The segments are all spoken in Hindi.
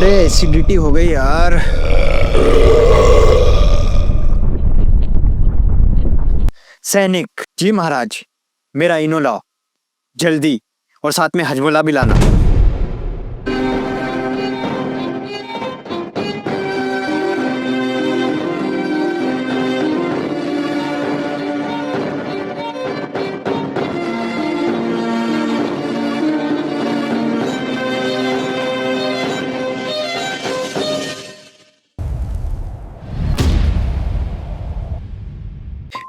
अरे एसिडिटी हो गई यार। सैनिक जी महाराज, मेरा इनो लाओ जल्दी, और साथ में हजमोला भी लाना।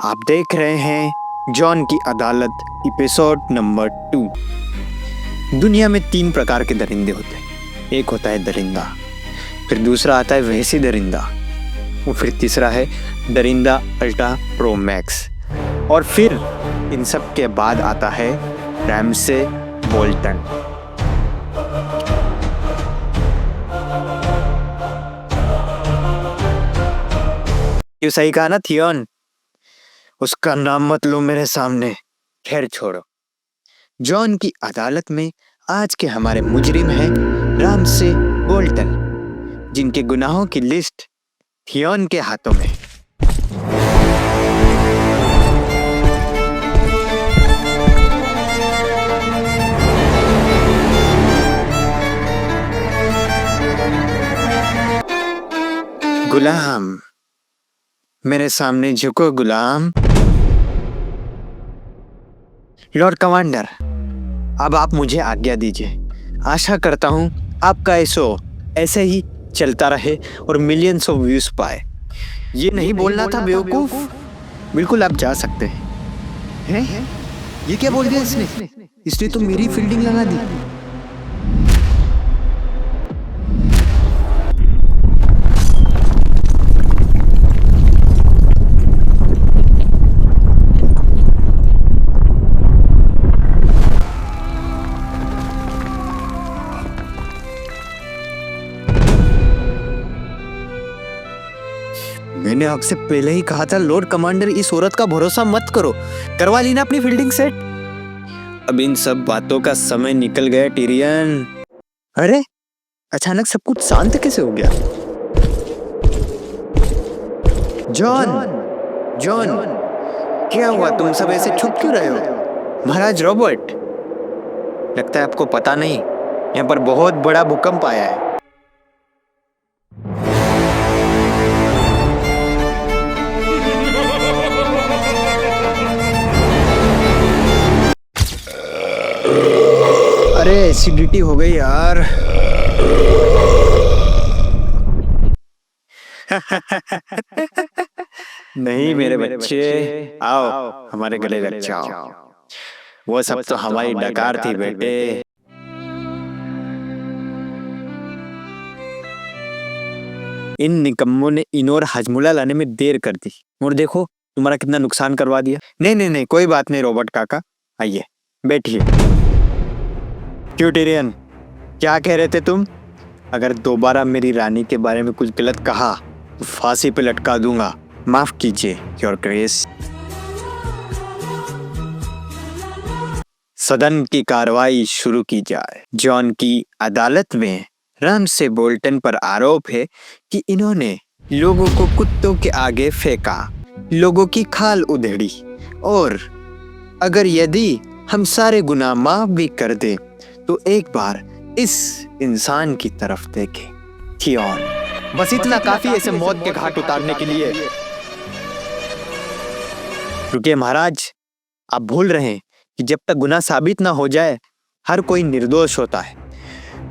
आप देख रहे हैं जॉन की अदालत एपिसोड नंबर 2। दुनिया में 3 प्रकार के दरिंदे होते हैं। एक होता है दरिंदा, फिर दूसरा आता है वैसी दरिंदा, और फिर तीसरा है दरिंदा अल्ट्रा प्रो मैक्स, और फिर इन सब के बाद आता है रैमसे बोल्टन। क्यों सही कहा ना थियॉन? उसका नाम मत लो मेरे सामने। खैर छोड़ो। जॉन की अदालत में आज के हमारे मुजरिम हैं रैमसे बोल्टन, जिनके गुनाहों की लिस्ट थियॉन के हाथों में। गुलाम, मेरे सामने झुको गुलाम। लॉर्ड कमांडर, अब आप मुझे आज्ञा दीजिए। आशा करता हूँ आपका शो ऐसे ही चलता रहे और मिलियंस ऑफ व्यूज पाए। ये नहीं बोलना था बेवकूफ। बिल्कुल आप जा सकते हैं। ये क्या बोल दिया इसने तो मेरी फील्डिंग लगा दी। मैंने आपसे पहले ही कहा था लॉर्ड कमांडर, इस औरत का भरोसा मत करो। करवा ली ना अपनी फील्डिंग सेट। अब इन सब बातों का समय निकल गया टिरियन। अरे अचानक सब कुछ शांत कैसे हो गया? जॉन क्या हुआ? तुम सब ऐसे छुप क्यों रहे हो? महाराज रॉबर्ट, लगता है आपको पता नहीं, यहाँ पर बहुत बड़ा भूकंप आया है। अरे एसिडिटी हो गई यार। नहीं मेरे बच्चे, आओ हमारे गले लग जाओ। वो सब तो हमारी डकार थी बेटे। इन निकम्मों ने इनोर हजमुला लाने में देर कर दी, और देखो तुम्हारा कितना नुकसान करवा दिया। नहीं कोई बात नहीं रॉबर्ट काका, आइए बैठिए। क्यों टिरियन, क्या कह रहे थे तुम? अगर दोबारा मेरी रानी के बारे में कुछ गलत कहा तो फांसी पे लटका दूंगा। माफ कीजिए योर ग्रेस। सदन की कार्रवाई शुरू की जाए। जॉन की अदालत में रैमसे बोल्टन पर आरोप है कि इन्होंने लोगों को कुत्तों के आगे फेंका, लोगों की खाल उधेड़ी, और अगर यदि हम सारे गुनाह माफ भी कर दे तो एक बार इस इंसान की तरफ देखें। थियॉन, बस इतना काफी ऐसे मौत के घाट उतारने के लिए। रुकिए महाराज, आप भूल रहे हैं कि जब तक गुनाह साबित ना हो जाए हर कोई निर्दोष होता है।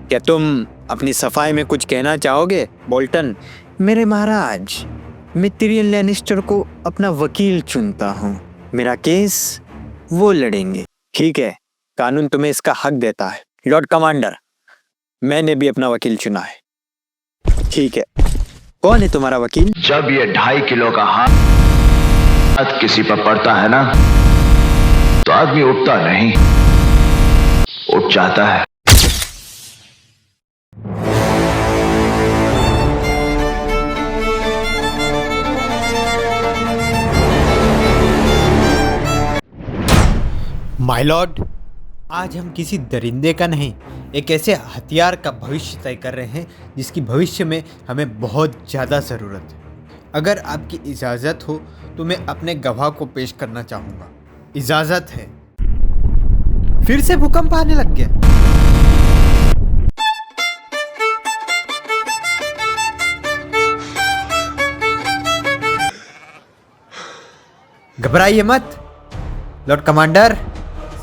क्या तुम अपनी सफाई में कुछ कहना चाहोगे बोल्टन? मेरे महाराज, मैं टिरियन लैनिस्टर को अपना वकील चुनता हूँ। मेरा केस वो लड़ेंगे। ठीक है, कानून तुम्हें इसका हक देता है। लॉर्ड कमांडर, मैंने भी अपना वकील चुना है। ठीक है, कौन है तुम्हारा वकील? जब ये 2.5 किलो का हाथ किसी पर पड़ता है ना, तो आदमी उठता नहीं, उठ जाता है। माय लॉर्ड, आज हम किसी दरिंदे का नहीं, एक ऐसे हथियार का भविष्य तय कर रहे हैं जिसकी भविष्य में हमें बहुत ज़्यादा ज़रूरत है। अगर आपकी इजाज़त हो तो मैं अपने गवाह को पेश करना चाहूँगा। इजाज़त है। फिर से भूकंप आने लग गया। घबराइए मत लॉर्ड कमांडर,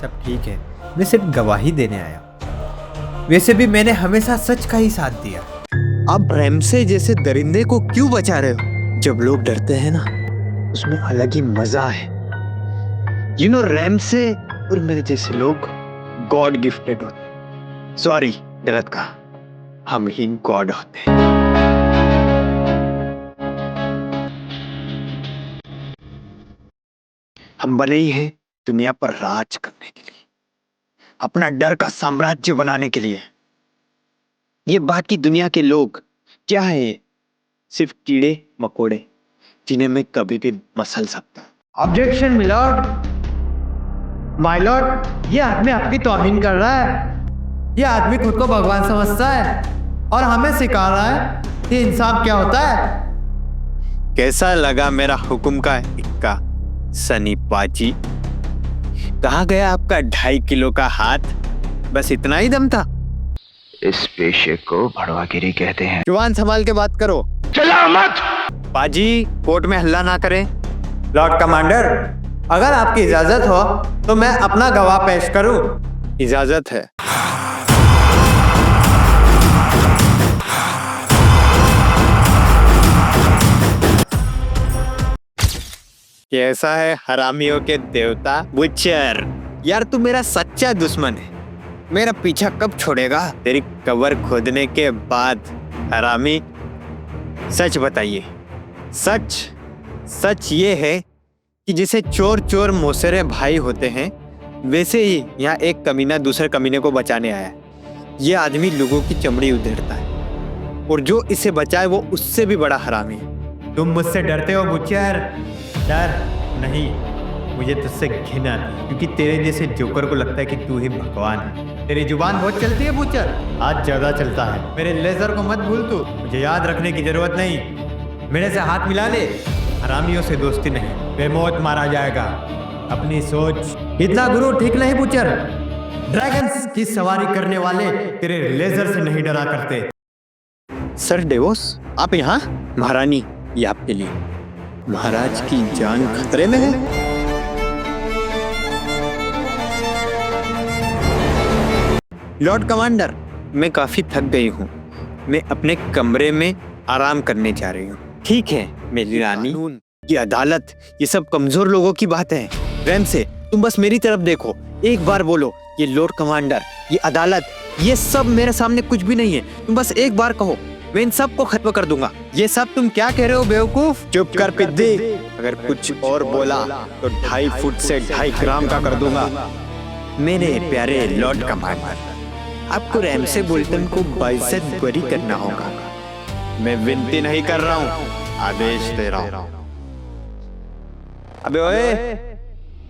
सब ठीक है। मैं सिर्फ गवाही देने आया। वैसे भी मैंने हमेशा सच का ही साथ दिया। आप रैमसे जैसे दरिंदे को क्यों बचा रहे हो? जब लोग डरते हैं ना, उसमें अलग ही मजा है। यू नो, रैमसे और मेरे जैसे लोग गॉड गिफ्टेड होते। सॉरी, गलत कहा। हम ही गॉड होते हैं। हम बने ही हैं दुनिया पर राज करने के लिए, अपना डर का साम्राज्य बनाने के लिए। ये बाकी दुनिया के लोग क्या है? सिर्फ कीड़े मकोड़े जिन्हें मैं कभी भी मसल सकता। Objection milord. माय लॉर्ड, ये आदमी आपकी तौहीन कर रहा है। ये आदमी खुद को भगवान समझता है और हमें सिखा रहा है कि इंसाफ क्या होता है। कैसा लगा मेरा हुक्म का इक्का, सनी पाजी? कहाँ गया आपका 2.5 किलो का हाथ? बस इतना ही दम था? इस पेशे को भड़वागिरी कहते हैं। जुबान संभाल के बात करो। चला मत। पाजी, कोर्ट में हल्ला ना करें। लॉर्ड कमांडर, अगर आपकी इजाजत हो तो मैं अपना गवाह पेश करूं। इजाजत है। कैसा है हरामियों के देवता बुचर? यार तू मेरा सच्चा दुश्मन है। मेरा पीछा कब छोड़ेगा? तेरी कब्र खोदने के बाद। हरामी, सच बताइए। सच ये है कि जैसे चोर चोर मौसेरे भाई होते हैं, वैसे ही यहाँ एक कमीना दूसरे कमीने को बचाने आया। ये आदमी लोगों की चमड़ी उधेड़ता है और जो इसे बचाए वो उससे भी बड़ा हरामी है। तुम मुझसे डरते हो बुचर? डर नहीं, मुझे तुझसे घिन आती है, क्योंकि तेरे जैसे जोकर को लगता है कि तू ही भगवान है। तेरी जुबान बहुत चलती है बुचर, हाथ ज्यादा चलता है। मेरे लेजर को मत भूल तू, मुझे याद रखने की जरूरत नहीं। मेरे से हाथ मिला ले। हरामियों से दोस्ती नहीं, बेमौत मारा जाएगा। अपनी सोच। इतना गुरु ठीक नहीं बुचर। ड्रैगन्स की सवारी करने वाले तेरे लेजर से नहीं डरा करते। सर डेवोस, आप यहाँ? महारानी, ये आपके लिए। महाराज की जान खतरे में है। लॉर्ड कमांडर, मैं काफी थक गई हूँ। मैं अपने कमरे में आराम करने जा रही हूँ। ठीक है मेरी रानी। ये अदालत, ये सब कमजोर लोगों की बात है। रैमसे, तुम बस मेरी तरफ देखो, एक बार बोलो, ये लॉर्ड कमांडर, ये अदालत, ये सब मेरे सामने कुछ भी नहीं है। तुम बस एक बार कहो, मैं इन सब को खत्म कर दूंगा। ये सब तुम क्या कह रहे हो बेवकूफ? चुप कर पिद्दी। अगर कुछ और बोला तो 2.5 फुट से 2.5 ग्राम का कर दूंगा। मेरे प्यारे लॉर्ड कमांडर, आपको रैमसे बोल्टन को बाइज्जत बरी करना होगा। मैं विनती नहीं कर रहा हूँ, आदेश दे रहा हूँ। अबे ओए,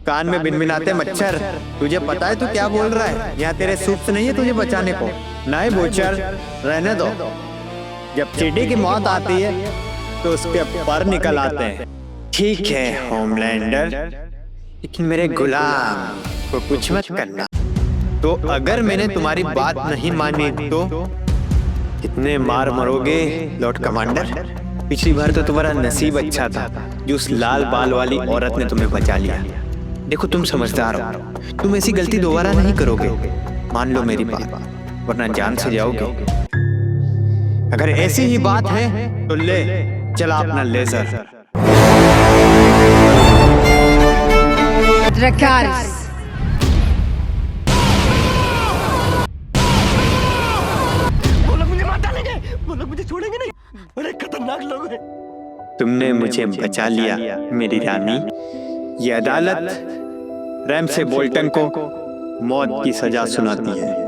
कान में बिनबिनाते मच्छर, तुझे पता है तू क्या बोल रहा है? यहाँ तेरे सूप से नहीं है तुझे बचाने को। नहीं बुचर, रहने दो। जब चींटी की मौत आती है तो उसके पर निकल आते हैं। ठीक है होमलैंडर, लेकिन मेरे गुलाम को कुछ मत करना। तो अगर मैंने तुम्हारी बात नहीं मानी तो कितने मार मरोगे लॉर्ड कमांडर? पिछली बार तो तुम्हारा नसीब अच्छा था, जो उस लाल बाल वाली औरत ने तुम्हें बचा लिया। देखो तुम समझदार हो, तुम ऐसी गलती दोबारा नहीं करोगे। मान लो मेरी बात, वरना जान से जाओगे। अगर ऐसी ही बात है तो ले चला अपना लेजर। ड्रैकारिस। वो लोग मुझे मार डालेंगे, वो लोग मुझे छोड़ेंगे नहीं। बड़े खतरनाक लोग हैं। तुमने मुझे बचा लिया मेरी रानी। ये अदालत रैमसे बोल्टन को मौत की सजा सुनाती है।